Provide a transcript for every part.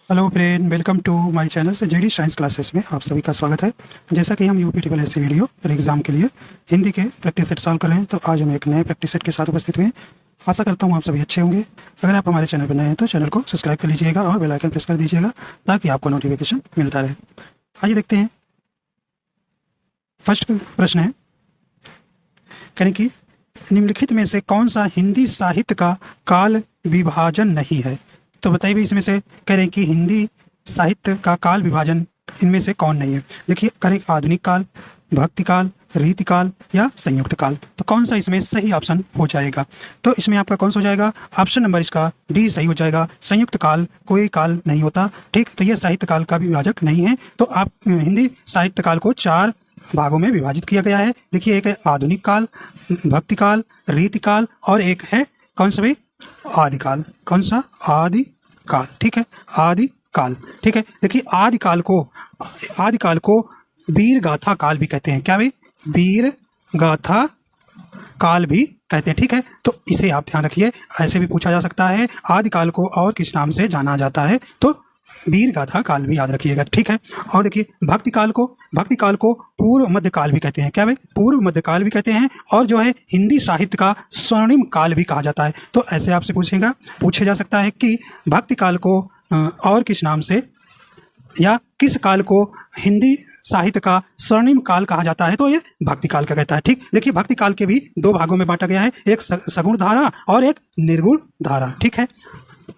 Hello friend, welcome to my channel से JD science classes में आप सभी का स्वागत है। जैसा कि हम यूपी ट्रिपल एस वीडियो और एग्जाम के लिए हिंदी के प्रैक्टिस सेट सॉल्व कर रहे हैं, तो आज हम एक नए प्रैक्टिस सेट के साथ उपस्थित हुए हैं। आशा करता हूँ आप सभी अच्छे होंगे। अगर आप हमारे चैनल पर नए हैं तो चैनल को सब्सक्राइब कर लीजिएगा और बेल आइकन प्रेस कर दीजिएगा ताकि आपको नोटिफिकेशन मिलता रहे। आइए देखते हैं। फर्स्ट प्रश्न है, कहें कि निम्नलिखित में से कौन सा हिंदी साहित्य का काल विभाजन नहीं है। तो बताइए भी इसमें से कह रहे हैं कि हिंदी साहित्य का काल विभाजन इनमें से कौन नहीं है। देखिए, करें आधुनिक काल, भक्ति काल, रीति काल या संयुक्त काल। तो कौन सा इसमें सही ऑप्शन हो जाएगा। तो इसमें आपका कौन सा हो जाएगा, ऑप्शन नंबर इसका डी सही हो जाएगा। संयुक्त काल कोई काल नहीं होता, ठीक। तो ये साहित्य काल का विभाजक नहीं है। तो आप हिंदी साहित्य काल को चार भागों में विभाजित किया गया है। देखिए, एक है आधुनिक काल, भक्ति काल, रीति काल और एक है कौन सा भाई, आदिकाल। कौन सा, आदिकाल, ठीक है, आदिकाल, ठीक है। देखिए, आदिकाल को वीर गाथा काल भी कहते हैं। क्या भाई, वीर गाथा काल भी कहते हैं, ठीक है। तो इसे आप ध्यान रखिए। ऐसे भी पूछा जा सकता है आदिकाल को और किस नाम से जाना जाता है, तो वीर गाथा काल भी याद रखिएगा, ठीक है। और देखिए, भक्ति काल को पूर्व मध्य काल भी कहते हैं। क्या भाई, पूर्व मध्य काल भी कहते हैं। और जो है हिंदी साहित्य का स्वर्णिम काल भी कहा जाता है। तो ऐसे आपसे पूछा जा सकता है कि भक्ति काल को और किस नाम से या किस काल को हिंदी साहित्य का स्वर्णिम काल कहा जाता है, तो ये भक्ति काल का कहता है, ठीक। देखिए, भक्ति काल के भी दो भागों में बांटा गया है, एक सगुण धारा और एक निर्गुण धारा, ठीक है।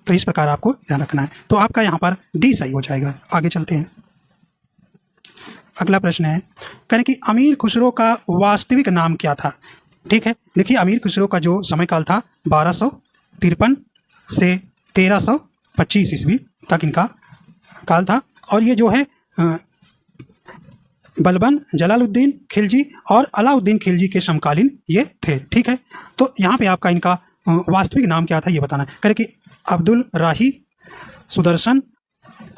तो इस प्रकार आपको ध्यान रखना है। तो आपका यहाँ पर डी सही हो जाएगा। आगे चलते हैं। अगला प्रश्न है, कहें कि अमीर खुसरो का वास्तविक नाम क्या था। ठीक है। देखिए, अमीर खुसरो का जो समय काल था 1253 से 1325 ईस्वी तक इनका काल था। और ये जो है बलबन, जलालुद्दीन खिलजी और अलाउद्दीन खिलजी के समकालीन ये थे, ठीक है। तो यहाँ पे आपका इनका वास्तविक नाम क्या था ये बताना है। करें कि अब्दुल राही, सुदर्शन,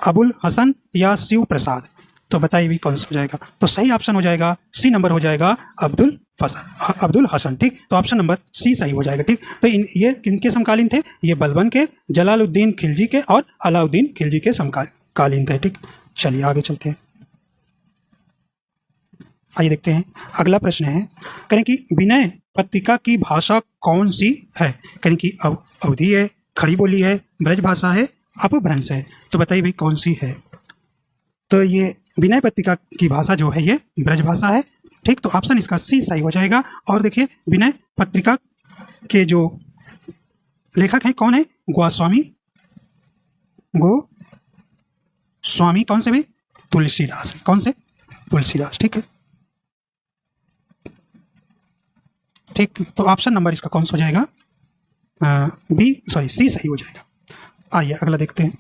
अबुल हसन या शिव प्रसाद। तो बताइए भी कौन सा हो जाएगा। तो सही ऑप्शन हो जाएगा सी नंबर हो जाएगा, अब्दुल हसन, ठीक। तो ऑप्शन नंबर सी सही हो जाएगा, ठीक। तो ये किनके समकालीन थे, ये बलबन के, जलालुद्दीन खिलजी के और अलाउद्दीन खिलजी के समकालीन थे, ठीक। चलिए आगे चलते हैं। आइए देखते हैं। अगला प्रश्न है, कहें कि विनय पत्रिका की भाषा कौन सी है। कहें कि अवधी है, खड़ी बोली है, ब्रज भाषा है, अपभ्रंश है। तो बताइए भाई कौन सी है। तो ये विनय पत्रिका की भाषा जो है ये ब्रज भाषा है, ठीक। तो ऑप्शन इसका सी सही हो जाएगा। और देखिए, विनय पत्रिका के जो लेखक हैं कौन है, गोस्वामी कौन से भाई, तुलसीदास है। कौन से, तुलसीदास, ठीक है, ठीक। तो ऑप्शन नंबर इसका कौन सा हो जाएगा, सी सही हो जाएगा। आइए अगला देखते हैं।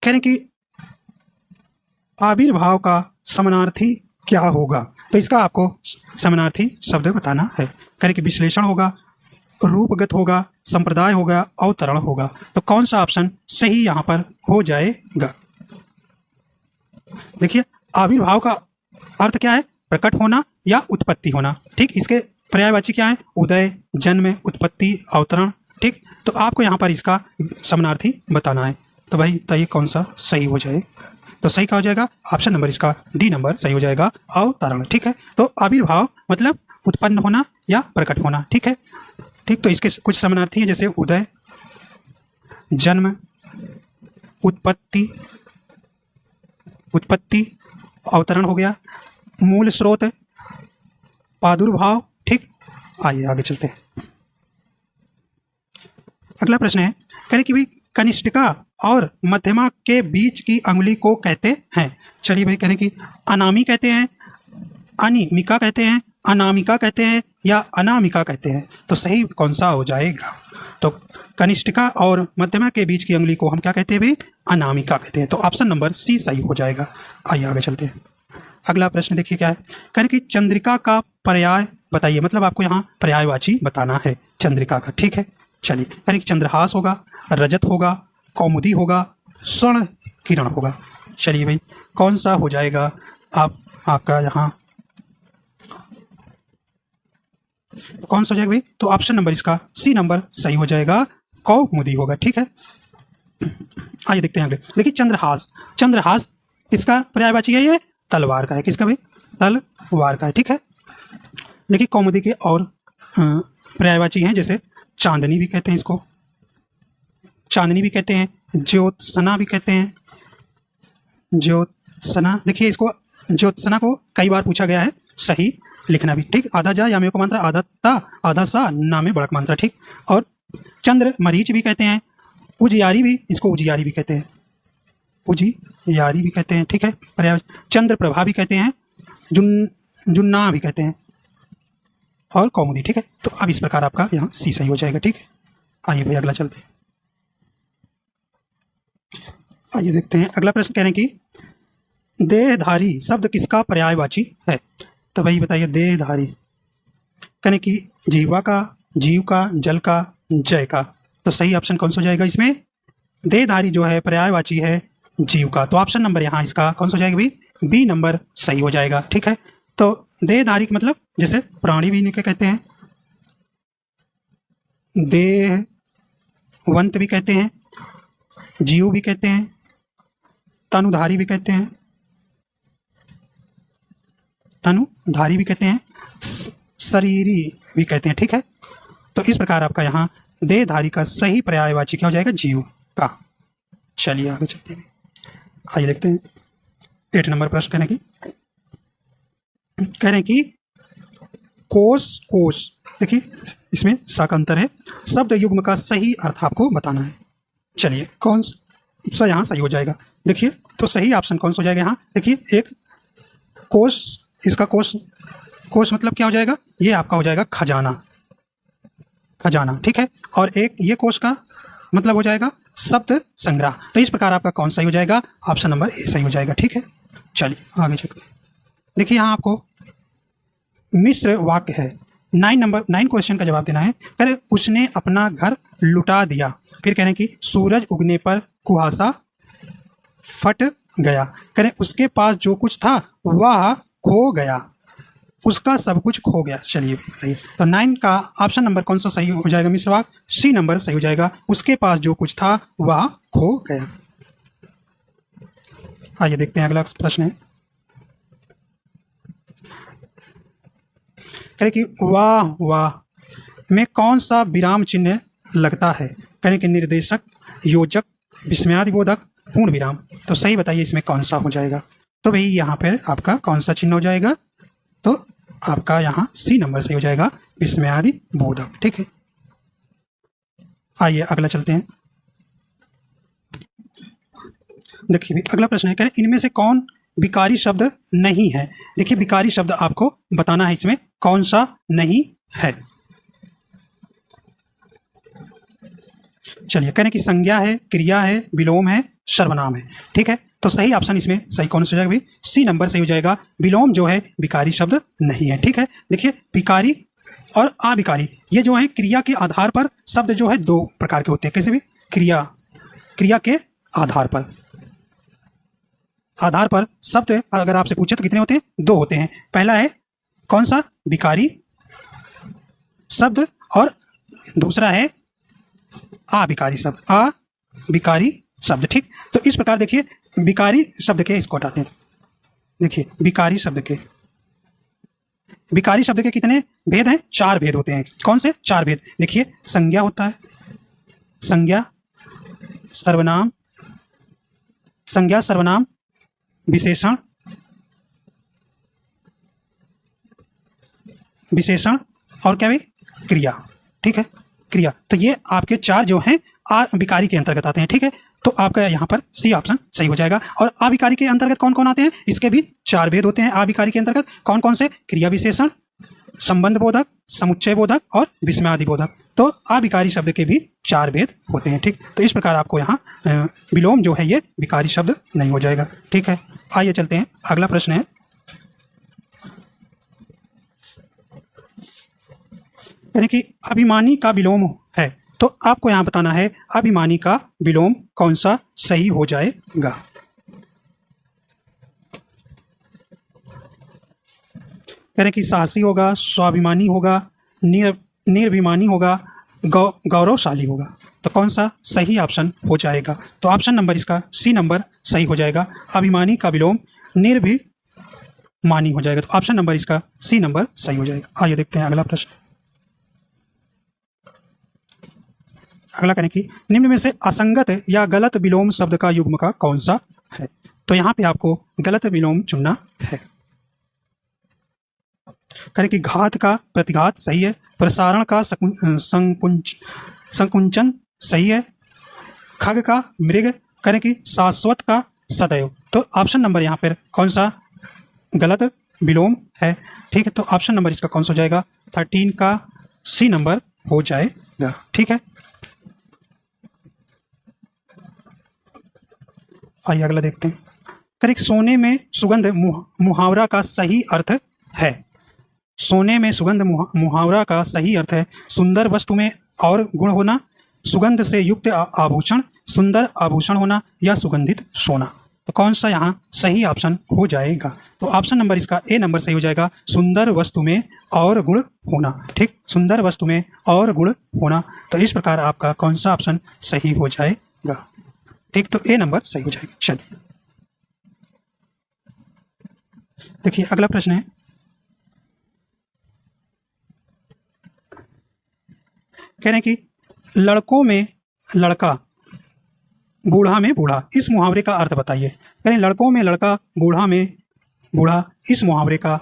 कह रहे कि आविर्भाव का समानार्थी क्या होगा। तो इसका आपको समानार्थी शब्द बताना है। कह रहे कि विश्लेषण होगा, रूपगत होगा, संप्रदाय होगा, अवतरण होगा। तो कौन सा ऑप्शन सही यहां पर हो जाएगा। देखिए, आविर्भाव का अर्थ क्या है, प्रकट होना या उत्पत्ति होना, ठीक। इसके पर्यायवाची क्या है, उदय, जन्म, उत्पत्ति, अवतरण, ठीक। तो आपको यहाँ पर इसका समानार्थी बताना है। तो भाई बताइए कौन सा सही हो जाएगा। तो सही क्या हो जाएगा, ऑप्शन नंबर इसका डी नंबर सही हो जाएगा, अवतरण, ठीक है। तो आविर्भाव मतलब उत्पन्न होना या प्रकट होना, ठीक है, ठीक। तो इसके कुछ समानार्थी हैं, जैसे उदय, जन्म, उत्पत्ति, अवतरण हो गया, मूल स्रोत, प्रादुर्भाव, ठीक। आइए आगे चलते हैं। अगला प्रश्न है, कह रहे कि भाई कनिष्ठिका और मध्यमा के बीच की अंगुली को कहते हैं। चलिए भाई, कह रहे कि अनामी कहते हैं, अनिमिका कहते हैं, अनामिका कहते हैं या अनामिका कहते हैं। तो सही कौन सा हो जाएगा। तो कनिष्ठिका और मध्यमा के बीच की अंगुली को हम क्या कहते हैं भाई, अनामिका कहते हैं। तो ऑप्शन नंबर सी सही हो जाएगा। आइए आगे चलते हैं। अगला प्रश्न देखिए क्या है, कह रहे कि चंद्रिका का पर्याय बताइए। मतलब आपको यहाँ पर्यायवाची बताना है चंद्रिका का, ठीक है। चलिए, कह रहे कि चंद्रहास होगा, रजत होगा, कौमुदी होगा, स्वर्ण किरण होगा। चलिए भाई कौन सा हो जाएगा आपका यहाँ, तो कौन सा हो जाएगा भाई। तो ऑप्शन नंबर इसका सी नंबर सही हो जाएगा, कौमुदी होगा, ठीक है। आइए देखते हैं अगले। देखिए चंद्रहास, चंद्रहास किसका पर्यायवाची है? ये तलवार का है। किसका भाई? तलवार का है, ठीक है। देखिए कौमुदी के और पर्यायवाची हैं, जैसे चांदनी भी कहते हैं इसको, चांदनी भी कहते हैं, ज्योत्सना भी कहते हैं, ज्योत्सना। देखिए इसको ज्योत्सना को कई बार पूछा गया है, सही लिखना भी, ठीक। आधा जा यामियों का मात्रा, आधा ता, आधा सा, ना में बड़क मात्रा, ठीक। और चंद्र मरीच भी कहते हैं, उजियारी भी, इसको उजियारी भी कहते हैं, उजियारी भी कहते हैं, ठीक है। पर्याय चंद्र प्रभा भी कहते हैं, जुन्ना भी कहते हैं, और कौमुदी, ठीक है। तो अब इस प्रकार आपका यहाँ सी सही हो जाएगा, ठीक है। आइए भाई अगला चलते हैं। आइए देखते हैं अगला प्रश्न। कह रहे हैं कि देहधारी शब्द किसका पर्यायवाची है? तो भाई बताइए देहधारी। कह रहे कि जीवा का, जीव का, जल का, जय का। तो सही ऑप्शन कौन सा हो जाएगा इसमें? देहधारी जो है पर्यायवाची है जीव का। तो ऑप्शन नंबर यहाँ इसका कौन सा हो जाएगा भाई? बी नंबर सही हो जाएगा, ठीक है। तो देहधारी का मतलब जैसे प्राणी भी इनके कहते हैं, देहवंत भी कहते हैं, जीव भी कहते हैं, तनुधारी भी कहते हैं, तनुधारी भी कहते हैं, शरीरी भी कहते हैं, ठीक है। तो इस प्रकार आपका यहाँ देहधारी का सही पर्यायवाची क्या हो जाएगा? जीव का। चलिए आगे चलते हैं। आइए देखते हैं 8 नंबर प्रश्न। कह रहे हैं कि कोश, कोश। देखिए इसमें सा का अंतर है, शब्द युग्म का सही अर्थ आपको बताना है। चलिए कौन सा यहाँ सही हो जाएगा? देखिए तो सही ऑप्शन कौन सा हो जाएगा यहाँ? देखिए एक कोश, इसका कोश, कोश मतलब क्या हो जाएगा? ये आपका हो जाएगा खजाना, खजाना, ठीक है। और एक ये कोश का मतलब हो जाएगा शब्द संग्रह। तो इस प्रकार आपका कौन सही हो जाएगा? ऑप्शन नंबर ए सही हो जाएगा, ठीक है। चलिए आगे चलते हैं। देखिए यहाँ आपको मिश्र वाक्य है, 9 क्वेश्चन का जवाब देना है। कह रहे उसने अपना घर लुटा दिया। फिर कह रहे हैं कि सूरज उगने पर कुहासा फट गया। कह रहे उसके पास जो कुछ था वह खो गया, उसका सब कुछ खो गया। चलिए बताइए। तो 9 का ऑप्शन नंबर कौन सा सही हो जाएगा? मिश्र वाक्य सी नंबर सही हो जाएगा, उसके पास जो कुछ था वह खो गया। आइए देखते हैं अगला प्रश्न है। कहें कि वाह वाह में कौन सा विराम चिन्ह लगता है? कहें कि निर्देशक, योजक, विस्मयादिबोधक, पूर्ण विराम। तो सही बताइए इसमें कौन सा हो जाएगा? तो भाई यहाँ पर आपका कौन सा चिन्ह हो जाएगा? तो आपका यहाँ सी नंबर सही हो जाएगा, विस्मयादिबोधक, ठीक है। आइए अगला चलते हैं। देखिए भी अगला प्रश्न है, कह रहे इनमें से कौन विकारी शब्द नहीं है? देखिए विकारी शब्द आपको बताना है, इसमें कौन सा नहीं है। चलिए कह रहे कि संज्ञा है, क्रिया है, विलोम है, सर्वनाम है, ठीक है। तो सही ऑप्शन इसमें सही कौन सा हो जाएगा भाई? सी नंबर सही हो जाएगा, विलोम जो है विकारी शब्द नहीं है, ठीक है। देखिए विकारी और अविकारी ये जो है क्रिया के आधार पर शब्द जो है 2 प्रकार के होते हैं। कैसे भी? क्रिया के आधार पर शब्द अगर आपसे पूछे तो कितने होते हैं? 2 होते हैं। पहला है कौन सा? विकारी शब्द, और दूसरा है अविकारी शब्द, ठीक। तो इस प्रकार देखिए विकारी शब्द के, इसको हटाते हैं। देखिए विकारी शब्द के कितने भेद हैं? 4 भेद होते हैं। कौन से 4 भेद? देखिए संज्ञा होता है, संज्ञा, सर्वनाम, विशेषण और क्या भाई? क्रिया, ठीक है, क्रिया। तो ये आपके 4 जो हैं अविकारी के अंतर्गत आते हैं, ठीक है। तो आपका यहाँ पर सी ऑप्शन सही हो जाएगा। और अविकारी के अंतर्गत कौन कौन आते हैं? इसके भी 4 भेद होते हैं। अविकारी के अंतर्गत कौन कौन से? क्रिया विशेषण, संबंध बोधक, समुच्चय बोधक और विस्मयादि बोधक। तो अविकारी शब्द के भी 4 भेद होते हैं, ठीक। तो इस प्रकार आपको यहाँ विलोम जो है ये विकारी शब्द नहीं हो जाएगा, ठीक है। आइए चलते हैं, अगला प्रश्न है। यानी कि अभिमानी का विलोम है, तो आपको यहाँ बताना है अभिमानी का विलोम कौन सा सही हो जाएगा। यानी कि साहसी होगा, स्वाभिमानी होगा, निर्भिमानी होगा, गौरवशाली होगा। तो कौन सा सही ऑप्शन हो जाएगा? तो ऑप्शन नंबर इसका सी नंबर सही हो जाएगा। अभिमानी का विलोम निर्भिमानी हो जाएगा। तो ऑप्शन नंबर इसका सी नंबर सही हो जाएगा। आइए देखते हैं अगला प्रश्न। अगला करें कि निम्न में से असंगत या गलत विलोम शब्द का युग्म का कौन सा है? तो यहाँ पे आपको गलत विलोम चुनना है। करें कि घात का प्रतिघात सही है, प्रसारण का संकुंचन सही है, खग का मृग, करें कि शाश्वत का सदैव। तो ऑप्शन नंबर यहाँ पर कौन सा गलत विलोम है? ठीक है, तो ऑप्शन नंबर इसका कौन सा हो जाएगा? 13 का सी नंबर हो जाएगा। ठीक है, आइए अगला देखते हैं। करेक्ट, सोने में सुगंध मुहावरा का सही अर्थ है। सोने में सुगंध मुहावरा का सही अर्थ है सुंदर वस्तु में और गुण होना, सुगंध से युक्त आभूषण, सुंदर आभूषण होना या सुगंधित सोना। तो कौन सा यहाँ सही ऑप्शन हो जाएगा? तो ऑप्शन नंबर इसका ए नंबर सही हो जाएगा, सुंदर वस्तु में और गुण होना। ठीक, सुंदर वस्तु में और गुण होना। तो इस प्रकार आपका कौन सा ऑप्शन सही हो जाएगा? ठीक, तो ए नंबर सही हो जाएगा। चलिए देखिए अगला प्रश्न है। कह रहे हैं कि लड़कों में लड़का, बूढ़ा में बूढ़ा, इस मुहावरे का अर्थ बताइए। कह रहे हैं लड़कों में लड़का, बूढ़ा में बूढ़ा, इस मुहावरे का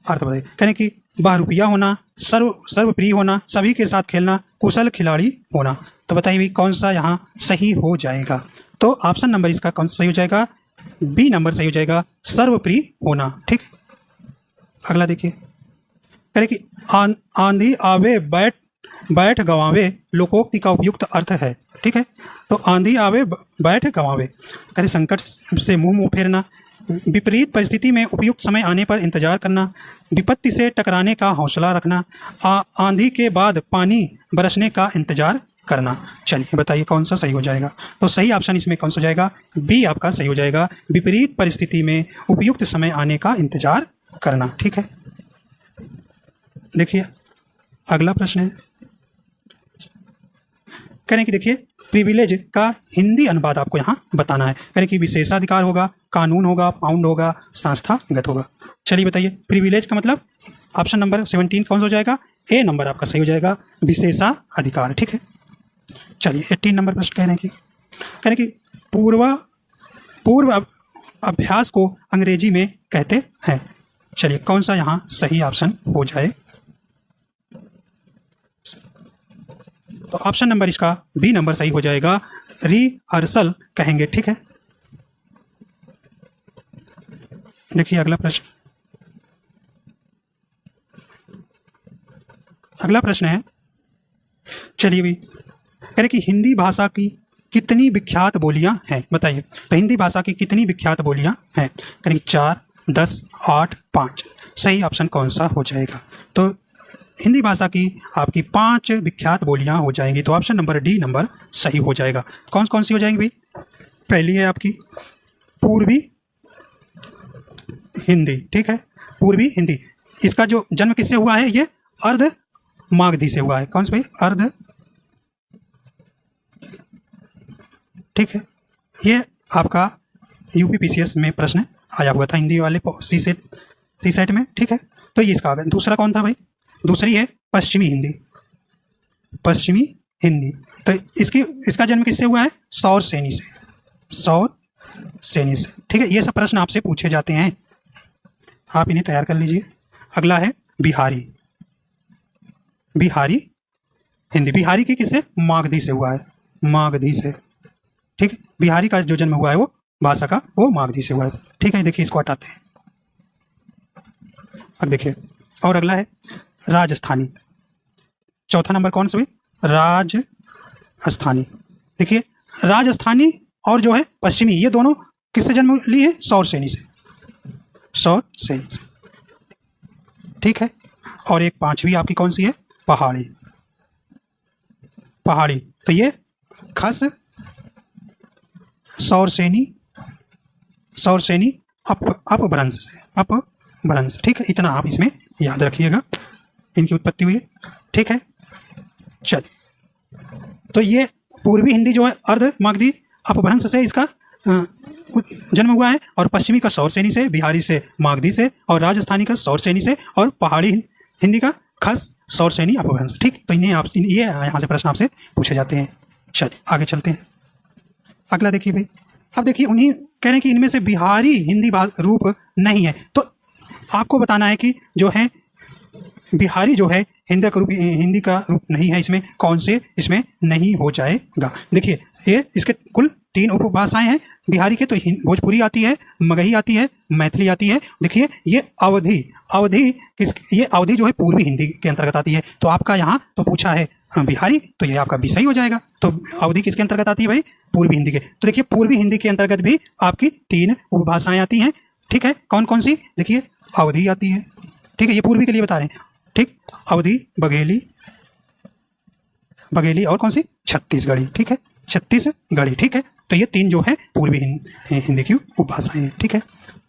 अर्थ बताइए। कह रहे हैं कि बहरूपिया होना, सर्वप्रिय होना, सभी के साथ खेलना, कुशल खिलाड़ी होना। तो बताइए कौन सा यहाँ सही हो जाएगा? तो ऑप्शन नंबर इसका कौन सा सही हो जाएगा? बी नंबर सही हो जाएगा, सर्वप्रिय होना। ठीक, अगला देखिए। कह रहे कि आंधी आवे बैठ गवावे लोकोक्ति का उपयुक्त अर्थ है। ठीक है, तो आंधी आवे बैठ गवावे, कह संकट से मुंह फेरना, विपरीत परिस्थिति में उपयुक्त समय आने पर इंतजार करना, विपत्ति से टकराने का हौसला रखना, आंधी के बाद पानी बरसने का इंतजार करना। चलिए बताइए कौन सा सही हो जाएगा? तो सही ऑप्शन इसमें कौन सा हो जाएगा? बी आपका सही हो जाएगा, विपरीत परिस्थिति में उपयुक्त समय आने का इंतजार करना। ठीक है, देखिए अगला प्रश्न है। कह रहे हैं कि देखिए प्रिविलेज का हिंदी अनुवाद आपको यहाँ बताना है। कह रहे हैं कि विशेषाधिकार होगा, कानून होगा, पाउंड होगा, संस्थागत होगा। चलिए बताइए प्रिविलेज का मतलब ऑप्शन नंबर 17 कौन सा हो जाएगा? ए नंबर आपका सही हो जाएगा, विशेषाधिकार। ठीक है, चलिए 18 नंबर प्रश्न कह रहे हैं कि पूर्व अभ्यास को अंग्रेजी में कहते हैं। चलिए कौन सा यहाँ सही ऑप्शन हो जाए? तो ऑप्शन नंबर इसका बी नंबर सही हो जाएगा, रिहर्सल कहेंगे। ठीक है, देखिए अगला प्रश्न। अगला प्रश्न है, चलिए भी कह रहे कि हिंदी भाषा की कितनी विख्यात बोलियां हैं? बताइए। तो हिंदी भाषा की कितनी विख्यात बोलियां हैं? करीब 4, 10, 8, 5। सही ऑप्शन कौन सा हो जाएगा? तो हिंदी भाषा की आपकी 5 विख्यात बोलियां हो जाएंगी। तो ऑप्शन नंबर डी नंबर सही हो जाएगा। कौन कौन सी हो जाएंगी भाई? पहली है आपकी पूर्वी हिंदी। ठीक है, पूर्वी हिंदी, इसका जो जन्म किससे हुआ है? ये अर्ध मागधी से हुआ है। कौन सा भाई? अर्ध। ठीक है, ये आपका यूपीपीसीएस में प्रश्न आया हुआ था हिंदी वाले सी सेट में। ठीक है, तो ये इसका आ गया। दूसरा कौन था भाई? दूसरी है पश्चिमी हिंदी। पश्चिमी हिंदी, तो इसका जन्म किससे हुआ है? सौर सेनी से। सौर सेनी से। ठीक है, ये सब प्रश्न आपसे पूछे जाते हैं, आप इन्हें तैयार कर लीजिए। अगला है बिहारी। बिहारी हिंदी, बिहारी की किससे? मागधी से हुआ है, मागधी से। ठीक है, बिहारी का जो जन्म हुआ है वो भाषा का, वो मागधी से हुआ है। ठीक है, देखिए इसको हटाते हैं। अब देखिए और अगला है राजस्थानी। चौथा नंबर कौन सा भाई? राजस्थानी। देखिए राजस्थानी और जो है पश्चिमी, ये दोनों किससे जन्म लिए हैं? सौर सेनी से। सौर सेनी से। ठीक है, और एक 5वीं आपकी कौन सी है? पहाड़ी। पहाड़ी, तो ये खस सौर सेनी अपभ्रंश से, अपभ्रंश। ठीक है, इतना आप इसमें याद रखिएगा, इनकी उत्पत्ति हुई है। ठीक है, चलिए तो ये पूर्वी हिंदी जो है अर्ध मागधी अपभ्रंश से इसका जन्म हुआ है, और पश्चिमी का सौरसेनी से, बिहारी से मागधी से, और राजस्थानी का सौरसेनी से, और पहाड़ी हिंदी का खस सौरसेनी अपभ्रंश। ठीक, तो इन्हें आप ये यहाँ से प्रश्न आपसे पूछे जाते हैं। चलिए आगे चलते हैं। अगला देखिए भाई, अब देखिए उन्हीं कह रहे हैं कि इनमें से बिहारी हिंदी रूप नहीं है, तो आपको बताना है कि जो है बिहारी जो है हिंदी का रूप नहीं है, इसमें कौन से इसमें नहीं हो जाएगा। देखिए ये इसके कुल 3 उपभाषाएं हैं बिहारी के, तो भोजपुरी आती है, मगही आती है, मैथिली आती है। देखिए ये अवधी ये अवधी जो है पूर्वी हिंदी के अंतर्गत आती है, तो आपका यहाँ तो पूछा है बिहारी, तो ये आपका भी सही हो जाएगा। तो अवधी किसके अंतर्गत आती है भाई? पूर्वी हिंदी के। तो देखिए पूर्वी हिंदी के अंतर्गत भी आपकी 3 उपभाषाएं आती हैं। ठीक है, कौन कौन सी? देखिए अवधी आती है, ठीक है, ये पूर्वी के लिए बता रहे हैं। ठीक, अवधी, बघेली और कौन सी? छत्तीसगढ़ी। ठीक है, छत्तीसगढ़ी। ठीक है, तो ये 3 जो है पूर्वी हिंदी की उपभाषाएं हैं। ठीक है,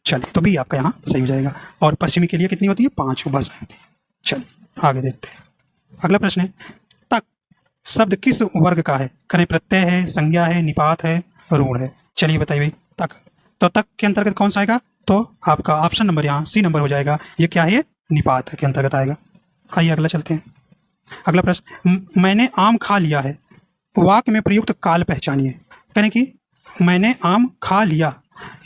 चलिए तो भी आपका यहाँ सही हो जाएगा। और पश्चिमी के लिए कितनी होती है? 5 उपभाषाएं होती हैं। चलिए आगे देखते हैं। अगला प्रश्न है, तक शब्द किस वर्ग का है? करें प्रत्यय है, संज्ञा है, निपात है, ऋण है। चलिए बताइए भाई, तक, तो तक के अंतर्गत कौन सा आएगा? तो आपका ऑप्शन नंबर यहाँ सी नंबर हो जाएगा। ये क्या है? निपात के अंतर्गत आएगा। आइए अगला चलते हैं। अगला प्रश्न, मैंने आम खा लिया है, वाक्य में प्रयुक्त काल पहचानिए। करें कि मैंने आम खा लिया,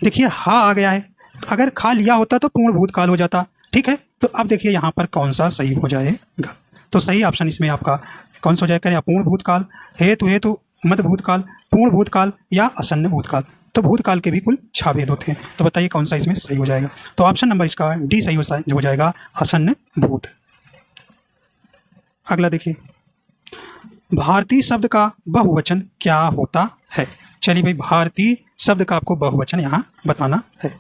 देखिए हा आ गया है, अगर खा लिया होता तो पूर्ण भूतकाल हो जाता। ठीक है, तो अब देखिए यहाँ पर कौन सा सही हो जाएगा। तो सही ऑप्शन इसमें आपका कौन सा हो जाएगा? अपूर्ण भूतकाल, हेतु, मध्य भूतकाल, पूर्ण भूतकाल या आसन्न भूतकाल। तो भूतकाल के भी कुल 6 भेद होते हैं, तो बताइए कौन सा इसमें सही हो जाएगा। तो ऑप्शन नंबर इसका डी सही हो जाएगा, आसन्न भूत। अगला देखिए, भारतीय शब्द का बहुवचन क्या होता है? चलिए भाई, भारतीय शब्द का आपको बहुवचन यहाँ बताना है।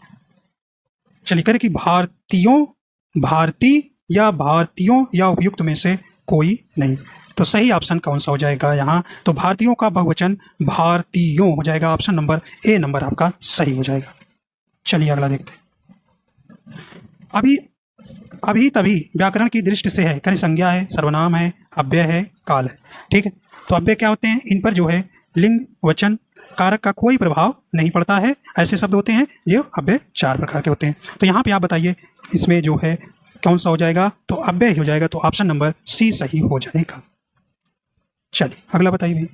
चलिए करें कि भारतीयों या उपयुक्त में से कोई नहीं। तो सही ऑप्शन कौन सा हो जाएगा यहाँ? तो भारतीयों का बहुवचन भारतीयों हो जाएगा। ऑप्शन नंबर ए नंबर आपका सही हो जाएगा। चलिए अगला देखते हैं। अभी तभी व्याकरण की दृष्टि से है, कहीं संज्ञा है, सर्वनाम है, अव्यय है, काल है। ठीक है, तो अव्यय क्या होते हैं? इन पर जो है लिंग, वचन, कारक का कोई प्रभाव नहीं पड़ता है, ऐसे शब्द होते हैं जो अव्यय 4 प्रकार के होते हैं। तो यहाँ पे आप बताइए इसमें जो है कौन सा हो जाएगा? तो अव्यय हो जाएगा, तो ऑप्शन नंबर सी सही हो जाएगा। चलिए अगला बताइए भाई,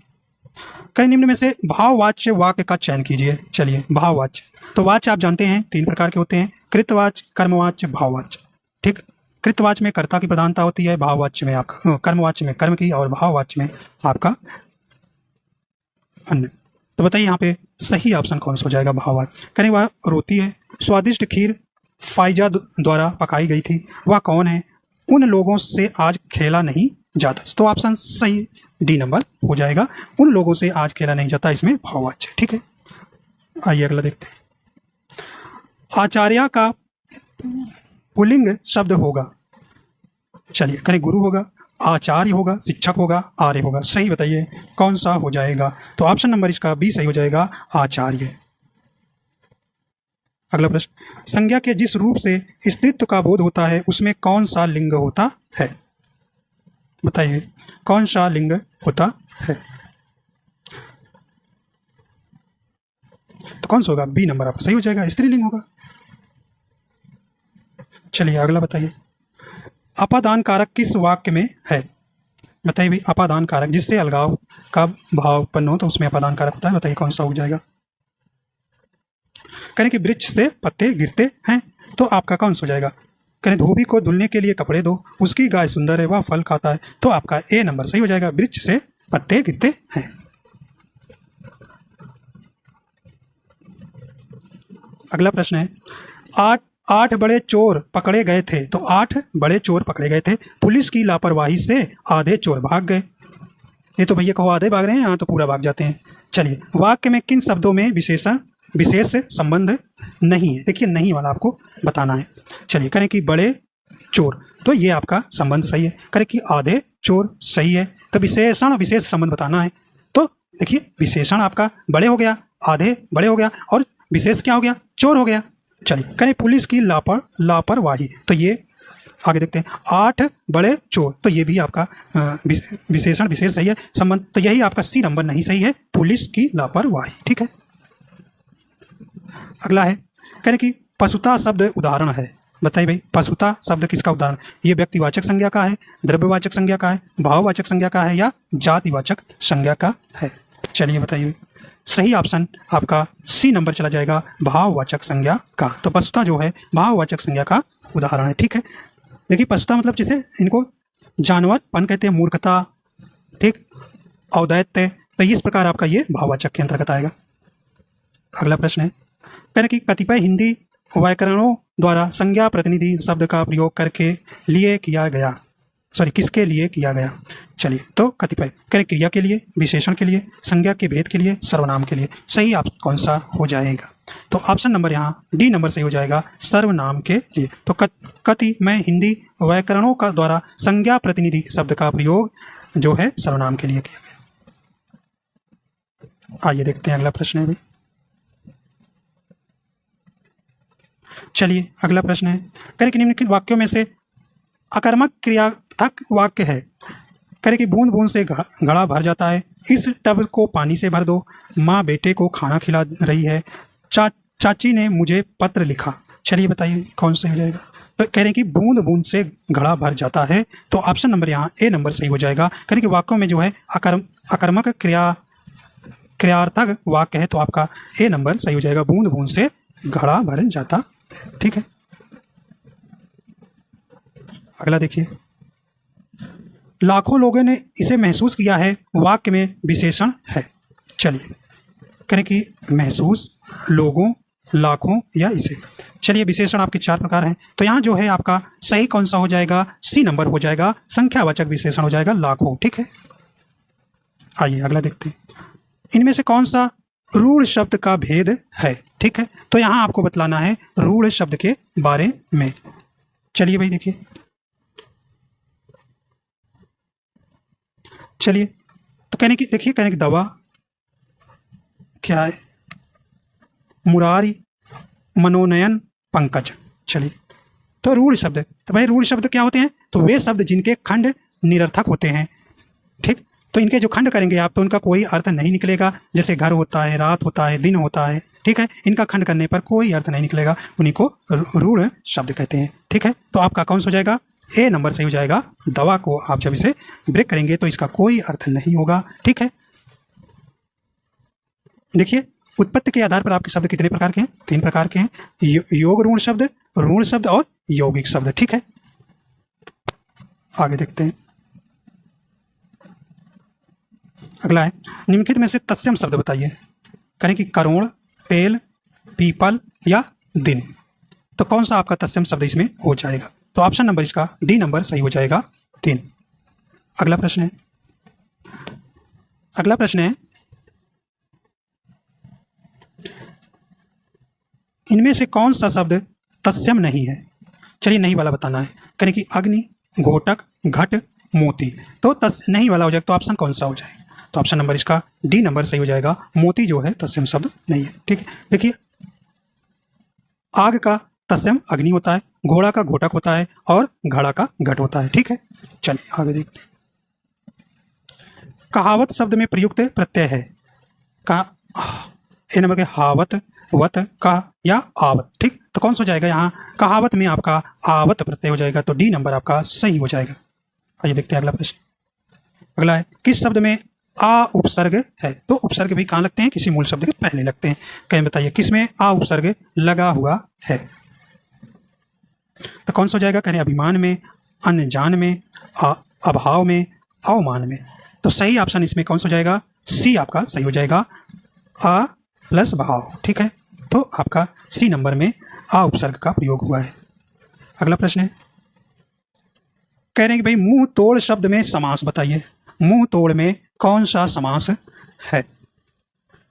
कहीं निम्न में से भाववाच्य वाक्य का चयन कीजिए। चलिए भाववाच्य, तो वाच्य आप जानते हैं 3 प्रकार के होते हैं, कृतवाच्य, कर्मवाच्य, भाववाच्य। ठीक, कृतवाच्य में कर्ता की प्रधानता होती है, भाववाच्य में आपका कर्मवाच्य में कर्म की, और भाववाच्य में आपका अन्य। तो बताइए यहाँ पे सही ऑप्शन कौन सा हो जाएगा? भाववाच्य। करें वह रोती है, स्वादिष्ट खीर फाइजा द्वारा पकाई गई थी, वह कौन है? उन लोगों से आज खेला नहीं जाता। तो ऑप्शन सही डी नंबर हो जाएगा, उन लोगों से आज खेला नहीं जाता, इसमें भाववाच्य। ठीक है, आइए अगला देखते हैं। आचार्य का पुल्लिंग शब्द होगा। चलिए करें गुरु होगा, आचार्य होगा, शिक्षक होगा, आर्य होगा। सही बताइए कौन सा हो जाएगा? तो ऑप्शन नंबर इसका बी सही हो जाएगा, आचार्य। अगला प्रश्न, संज्ञा के जिस रूप से स्त्रीत्व का बोध होता है उसमें कौन सा लिंग होता है? बताइए कौन सा लिंग होता है? तो कौन सा होगा? बी नंबर आपका सही हो जाएगा, स्त्रीलिंग होगा। चलिए अगला बताइए, अपादान कारक किस वाक्य में है? बताइए भाई, अपादान कारक जिससे अलगाव का भाव उत्पन्न हो तो उसमें अपादान कारक होता है, बताइए कौन सा हो जाएगा? करें कि वृक्ष से पत्ते गिरते हैं, तो आपका कौन सा हो जाएगा? करें धोबी को धुलने के लिए कपड़े दो, उसकी गाय सुंदर है, वह फल खाता है, तो आपका ए नंबर सही हो जाएगा, वृक्ष से पत्ते गिरते हैं। अगला प्रश्न है, 8 बड़े चोर पकड़े गए थे, तो 8 बड़े चोर पकड़े गए थे, पुलिस की लापरवाही से आधे चोर भाग गए। ये तो भैया कहो आधे भाग रहे हैं, यहाँ तो पूरा भाग जाते हैं। चलिए वाक्य में किन शब्दों में विशेष संबंध नहीं है? देखिए नहीं वाला आपको बताना है। चलिए करें कि बड़े चोर, तो ये आपका संबंध सही है। करें कि आधे चोर सही है, तो विशेषण विशेष संबंध बताना है। तो देखिए विशेषण आपका बड़े हो गया, आधे बड़े हो गया, और विशेष क्या हो गया? चोर हो गया। चलिए करें पुलिस की लापरवाही, तो ये आगे देखते हैं, 8 बड़े चोर, तो ये भी आपका विशेषण विशेष सही है, संबंध, तो यही आपका सी नंबर नहीं सही है, पुलिस की लापरवाही। ठीक है, अगला है, कह रहे कि पशुता शब्द उदाहरण है। बताइए भाई, पशुता शब्द किसका उदाहरण? ये व्यक्तिवाचक संज्ञा का है, द्रव्यवाचक संज्ञा का है, भाववाचक संज्ञा का है, या जातिवाचक संज्ञा का है? चलिए बताइए। सही ऑप्शन आपका सी नंबर चला जाएगा, भाववाचक संज्ञा का। तो पशुता जो है भाववाचक संज्ञा का उदाहरण है। ठीक है, देखिए पशुता मतलब जैसे इनको जानवरपन कहते हैं, मूर्खता, ठीक, औदैत्य, तो इस प्रकार आपका ये भाववाचक के अंतर्गत आएगा। अगला प्रश्न है, कह रहे कि कतिपय हिंदी व्याकरणों द्वारा संज्ञा प्रतिनिधि शब्द का प्रयोग करके लिए किया गया, किसके लिए किया गया? चलिए, तो कतिपय कह रहे क्रिया के लिए, विशेषण के लिए, संज्ञा के भेद के लिए, सर्वनाम के लिए। सही आप कौन सा हो जाएगा? तो ऑप्शन नंबर यहाँ डी नंबर सही हो जाएगा, सर्वनाम के लिए। तो कति में हिंदी व्याकरणों का द्वारा संज्ञा प्रतिनिधि शब्द का प्रयोग जो है सर्वनाम के लिए किया गया। आइए देखते हैं अगला प्रश्न है भाई। चलिए अगला प्रश्न है, कह कि निम्नलिखित वाक्यों में से अकर्मक क्रियार्थक वाक्य है। कह कि बूंद बूंद से घड़ा भर जाता है, इस टब को पानी से भर दो, माँ बेटे को खाना खिला रही है, चाची ने मुझे पत्र लिखा। चलिए बताइए कौन सा हो जाएगा? तो कह रहे हैं कि बूंद बूंद से घड़ा भर जाता है, तो ऑप्शन नंबर यहाँ ए नंबर सही हो जाएगा। कह रहे कि वाक्यों में जो है अकर्मक क्रियार्थक वाक्य है, तो आपका ए नंबर सही हो जाएगा, बूंद बूंद से घड़ा भर जाता। ठीक है, अगला देखिए, लाखों लोगों ने इसे महसूस किया है, वाक्य में विशेषण है। चलिए करें कि महसूस, लोगों, लाखों या इसे। चलिए विशेषण आपके 4 प्रकार हैं, तो यहाँ जो है आपका सही कौन सा हो जाएगा? सी नंबर हो जाएगा, संख्यावाचक विशेषण हो जाएगा लाखों। ठीक है, आइए अगला देखते हैं, इनमें से कौन सा रूढ़ शब्द का भेद है? ठीक है, तो यहाँ आपको बतलाना है रूढ़ शब्द के बारे में। चलिए भाई देखिए, चलिए तो कहने की दवा क्या है? मुरारी, मनोनयन, पंकज। चलिए, तो रूढ़ शब्द, तो भाई रूढ़ शब्द क्या होते हैं? तो वे शब्द जिनके खंड निरर्थक होते हैं। ठीक, तो इनके जो खंड करेंगे आप तो उनका कोई अर्थ नहीं निकलेगा, जैसे घर होता है, रात होता है, दिन होता है। ठीक है, इनका खंड करने पर कोई अर्थ नहीं निकलेगा, उन्हीं को रूढ़ शब्द कहते हैं। ठीक है, तो आपका कौन सा हो जाएगा? ए नंबर सही हो जाएगा। दवा को आप जब इसे ब्रेक करेंगे तो इसका कोई अर्थ नहीं होगा। ठीक है, देखिए उत्पत्ति के आधार पर आपके शब्द कितने प्रकार के हैं? 3 प्रकार के हैं, योग ऋण शब्द और यौगिक शब्द। ठीक है, आगे देखते हैं, अगला है, निम्नलिखित में से तत्सम शब्द बताइए। करें कि करोड़, तेल, पीपल या दिन, तो कौन सा आपका तत्सम शब्द इसमें हो जाएगा? तो ऑप्शन नंबर इसका डी नंबर सही हो जाएगा, दिन। अगला प्रश्न है, इनमें से कौन सा शब्द तत्सम नहीं है? चलिए नहीं वाला बताना है। करें कि अग्नि, घोटक, घट, मोती, तो नहीं वाला हो जाएगा, तो ऑप्शन कौन सा हो जाएगा? तो ऑप्शन नंबर इसका डी नंबर सही हो जाएगा, मोती जो है तत्सम शब्द नहीं है। ठीक है, देखिए आग का तत्सम अग्नि होता है, घोड़ा का घोटक होता है और घड़ा का घट होता है। ठीक है, चलिए आगे देखते हैं, कहावत शब्द में प्रयुक्त प्रत्यय है का ए नंबर के हावत, वत, का या आवत। ठीक, तो कौन सा हो जाएगा? यहाँ कहावत में आपका आवत प्रत्यय हो जाएगा, तो डी नंबर आपका सही हो जाएगा। आइए देखते हैं अगला प्रश्न। अगला है, किस शब्द में आ उपसर्ग है? तो उपसर्ग भी कहाँ लगते हैं? किसी मूल शब्द के पहले लगते हैं। कहीं बताइए किस में आ उपसर्ग लगा हुआ है? तो कौन सा हो जाएगा? कहें अभिमान में, अनजान में, अभाव में, अवमान में। तो सही ऑप्शन इसमें कौन सा हो जाएगा? सी आपका सही हो जाएगा, आ प्लस भाव। ठीक है, तो आपका सी नंबर में आ उपसर्ग का प्रयोग हुआ है। अगला प्रश्न है, कह रहे हैं कि भाई मुंह तोड़ शब्द में समास बताइए। मुंह तोड़ में कौन सा समास है?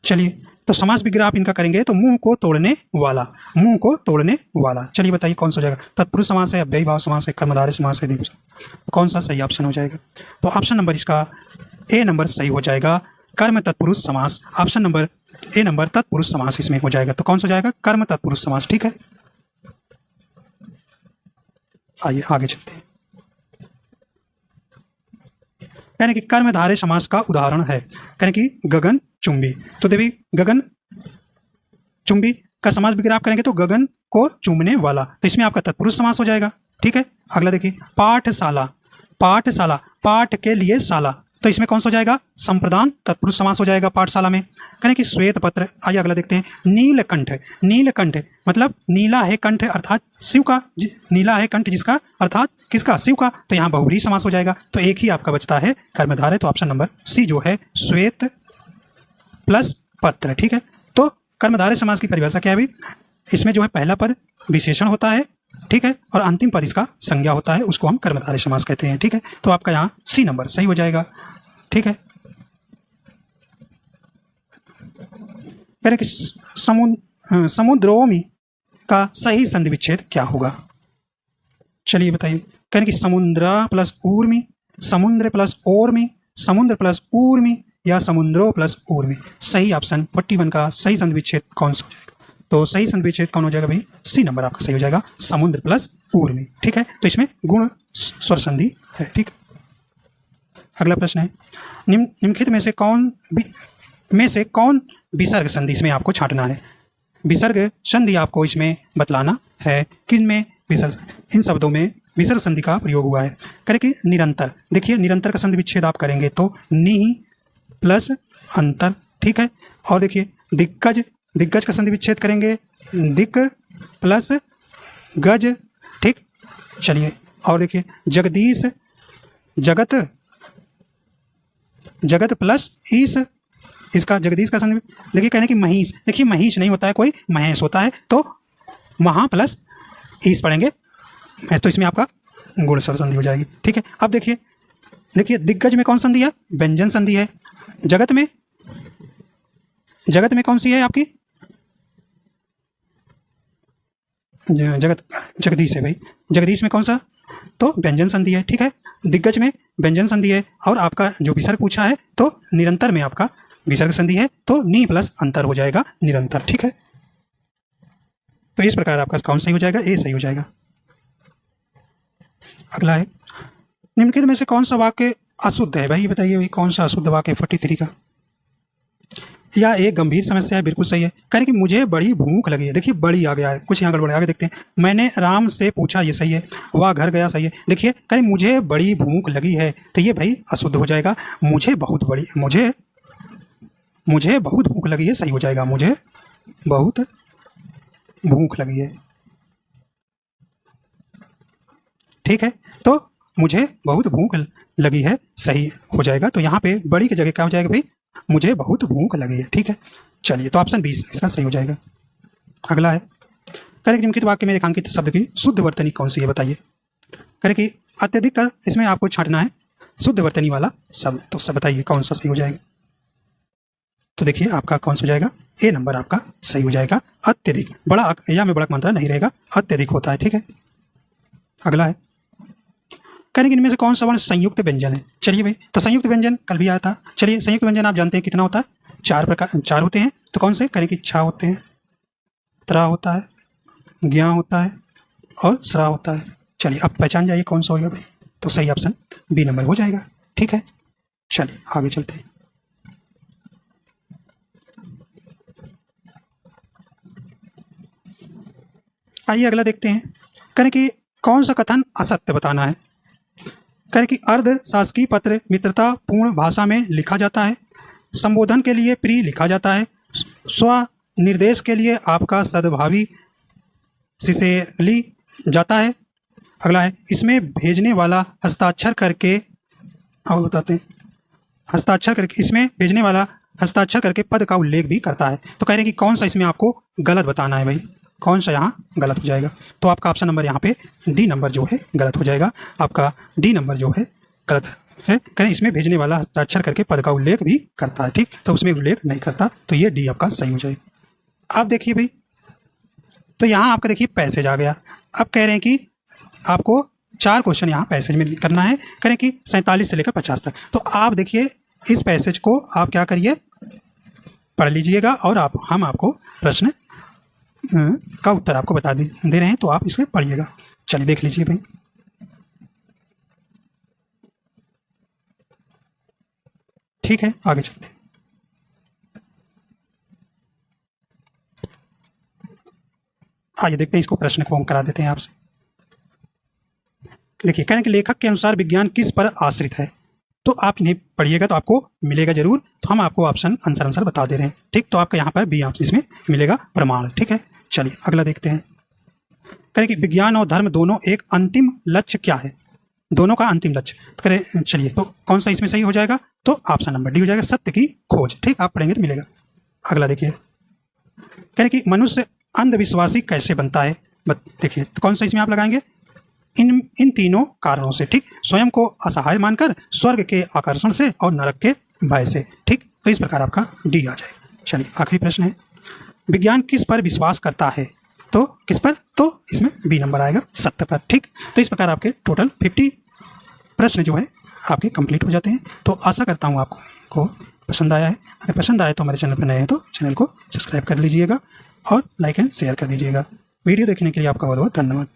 चलिए, तो समास विग्रह आप इनका करेंगे तो मुंह को तोड़ने वाला, मुंह को तोड़ने वाला। चलिए बताइए कौन सा हो जाएगा? तत्पुरुष समास है, अव्ययी भाव समास है, कर्मधारय समास है, तो कौन सा सही ऑप्शन हो जाएगा? तो ऑप्शन नंबर इसका ए नंबर सही हो जाएगा, कर्म तत्पुरुष समास। ऑप्शन नंबर ए नंबर तत्पुरुष समास इसमें हो जाएगा, तो कौन सा हो जाएगा? कर्म तत्पुरुष समास। ठीक है, आइए आगे चलते हैं। यानी कि कर्मधारय समास का उदाहरण है, यानी कि गगन चुंबी। तो देखिए गगन चुंबी का समास भी आप करेंगे तो गगन को चूमने वाला, तो इसमें आपका तत्पुरुष समास हो जाएगा। ठीक है, अगला देखिए पाठशाला। पाठशाला, पाठ के लिए शाला, तो इसमें कौन सा हो जाएगा? संप्रदान तत्पुरुष समास हो जाएगा पाठशाला में। कहें कि श्वेत पत्र। आइए अगला देखते हैं नीलकंठ। नीलकंठ मतलब नीला है कंठ अर्थात शिव का, नीला है कंठ जिसका अर्थात किसका? शिव का, तो यहाँ बहुब्रीहि समास हो जाएगा। तो एक ही आपका बचता है कर्मधारय, तो ऑप्शन नंबर सी जो है श्वेत प्लस पत्र। ठीक है, तो कर्मधारय समास की परिभाषा क्या है भाई? इसमें जो है पहला पद विशेषण होता है, ठीक है, और अंतिम पद इसका संज्ञा होता है, उसको हम कर्मधारय समास कहते हैं। ठीक है, तो आपका यहाँ सी नंबर सही हो जाएगा। ठीक है, कि समुद्रोमी का सही संधि विच्छेद क्या होगा? चलिए बताइए। कहें कि समुद्र प्लस ऊर्मी, समुद्र प्लस ओर्मी, समुद्र प्लस ऊर्मी या समुद्रो प्लस ऊर्मी। सही ऑप्शन 41 का सही संधि विच्छेद कौन सा हो जाएगा? तो सही संधि विच्छेद कौन हो जाएगा भाई? सी नंबर आपका सही हो जाएगा, समुद्र प्लस ऊर्मी। ठीक है, तो इसमें गुण स्वर संधि है। ठीक, अगला प्रश्न है निम्नलिखित में से कौन विसर्ग संधि इसमें आपको छांटना है? विसर्ग संधि आपको इसमें बतलाना है, किनमें विसर्ग, इन शब्दों में विसर्ग संधि का प्रयोग हुआ है। करें कि निरंतर। देखिए निरंतर का संधि विच्छेद आप करेंगे तो नि प्लस अंतर। ठीक है, और देखिए दिग्गज, दिग्गज का संधि विच्छेद करेंगे दिक प्लस गज। ठीक, चलिए और देखिए जगदीश, जगत, जगत प्लस ईश, इसका जगदीश का संधि देखिए कहने की महिष। देखिए महिष नहीं होता है, कोई महेश होता है, तो महा प्लस ईश पढ़ेंगे, तो इसमें आपका गुण स्वर संधि हो जाएगी। ठीक है, अब देखिए, देखिए दिग्गज में कौन संधि है? व्यंजन संधि है। जगत में, जगत में कौन सी है आपकी? जगत, जगदीश है भाई। जगदीश में कौन सा? तो व्यंजन संधि है। ठीक है, दिग्गज में व्यंजन संधि है, और आपका जो विसर्ग पूछा है तो निरंतर में आपका विसर्ग संधि है, तो नी प्लस अंतर हो जाएगा निरंतर। ठीक है, तो इस प्रकार आपका कौन सही हो जाएगा? ए सही हो जाएगा। अगला है निम्नलिखित में से कौन सा वाक्य अशुद्ध है? भाई बताइए भाई कौन सा अशुद्ध वाक्य 43 का? या एक गंभीर समस्या है? बिल्कुल सही है। कह रहे कि मुझे बड़ी भूख लगी है। देखिए बड़ी आ गया है, कुछ यहाँ गड़बड़। आगे देखते हैं। मैंने राम से पूछा, ये सही है। वह घर गया, सही है। देखिए कह रहे मुझे बड़ी भूख लगी है, तो ये भाई अशुद्ध हो जाएगा। मुझे बहुत बड़ी, मुझे बहुत भूख लगी है, सही हो जाएगा। मुझे बहुत भूख लगी है। ठीक है, तो मुझे बहुत भूख लगी है सही हो जाएगा। तो यहाँ पे बड़ी की जगह क्या हो जाएगा भाई? मुझे बहुत भूख लगी है। ठीक है, चलिए तो ऑप्शन 20 इसका सही हो जाएगा। अगला है करें निम्नलिखित वाक्य में रेखांकित शब्द की शुद्ध वर्तनी कौन सी है? बताइए। करें कि अत्यधिक का इसमें आपको छांटना है शुद्ध वर्तनी वाला शब्द, तो सब बताइए कौन सा सही हो जाएगा? तो देखिए आपका कौन सा हो जाएगा? ए नंबर आपका सही हो जाएगा। अत्यधिक, बड़ा या में बड़ा मात्रा नहीं रहेगा, अत्यधिक होता है। ठीक है, अगला है करें कि इनमें से कौन सा वर्ण संयुक्त व्यंजन है? चलिए भाई, तो संयुक्त व्यंजन कल भी आया था। चलिए संयुक्त व्यंजन आप जानते हैं कितना होता है? 4 प्रकार, 4 होते हैं। तो कौन से? करें कि छा होते हैं, त्रा होता है, ज्ञा होता है और स्रा होता है। चलिए अब पहचान जाइए कौन सा होगा भाई? तो सही ऑप्शन बी नंबर हो जाएगा। ठीक है, चलिए आगे चलते हैं। आइए अगला देखते हैं। करें कि कौन सा कथन असत्य बताना है? करें कि अर्ध शासकीय पत्र मित्रता पूर्ण भाषा में लिखा जाता है, संबोधन के लिए प्रिय लिखा जाता है, स्व निर्देश के लिए आपका सद्भावी सिसेली जाता है। अगला है इसमें भेजने वाला हस्ताक्षर करके, और बताते हैं हस्ताक्षर करके, इसमें भेजने वाला हस्ताक्षर करके पद का उल्लेख भी करता है। तो कह रहे हैं कि कौन सा इसमें आपको गलत बताना है भाई? कौन सा यहाँ गलत हो जाएगा? तो आपका ऑप्शन नंबर यहाँ पे डी नंबर जो है गलत हो जाएगा। आपका डी नंबर जो है गलत है। करें इसमें भेजने वाला हस्ताक्षर करके पद का उल्लेख भी करता है। ठीक, तो उसमें उल्लेख नहीं करता, तो ये डी आपका सही हो जाएगा। आप देखिए भाई, तो यहाँ आपका देखिए पैसेज आ गया। अब कह रहे हैं कि आपको 4 क्वेश्चन यहाँ पैसेज में करना है। करें कि 47 से लेकर 50 तक। तो आप देखिए इस पैसेज को आप क्या करिए, पढ़ लीजिएगा, और हम आपको प्रश्न का उत्तर आपको बता दे रहे हैं, तो आप इसे पढ़िएगा। चलिए देख लीजिए भाई। ठीक है, आगे चलते हैं। आइए देखते हैं, इसको प्रश्न को हम करा देते हैं आपसे। देखिए, कह रहे हैं कि लेखक के अनुसार विज्ञान किस पर आश्रित है। तो आप इन्हें पढ़िएगा तो आपको मिलेगा जरूर। तो हम आपको ऑप्शन आंसर बता दे रहे हैं, ठीक। तो आपका यहाँ पर बी ऑप्शन इसमें मिलेगा प्रमाण, ठीक है। चलिए अगला देखते हैं। कह रहे हैं कि विज्ञान और धर्म दोनों एक अंतिम लक्ष्य क्या है, दोनों का अंतिम लक्ष्य। तो करें, चलिए तो कौन सा इसमें सही हो जाएगा, तो ऑप्शन नंबर डी हो जाएगा, सत्य की खोज, ठीक। आप पढ़ेंगे तो मिलेगा। अगला देखिए, कह रहे कि मनुष्य अंधविश्वासी कैसे बनता है। देखिए तो कौन सा इसमें आप लगाएंगे, इन तीनों कारणों से, ठीक। स्वयं को असहाय मानकर, स्वर्ग के आकर्षण से और नरक के भय से, ठीक। तो इस प्रकार आपका डी आ जाएगा। चलिए आखिरी प्रश्न है, विज्ञान किस पर विश्वास करता है। तो किस पर, तो इसमें बी नंबर आएगा, सत्य पर, ठीक। तो इस प्रकार आपके टोटल 50 प्रश्न जो है आपके कंप्लीट हो जाते हैं। तो आशा करता हूँ आपको पसंद आया है। अगर पसंद आए तो हमारे चैनल पर नए हैं तो चैनल को सब्सक्राइब कर लीजिएगा और लाइक एंड शेयर कर दीजिएगा। वीडियो देखने के लिए आपका बहुत बहुत धन्यवाद।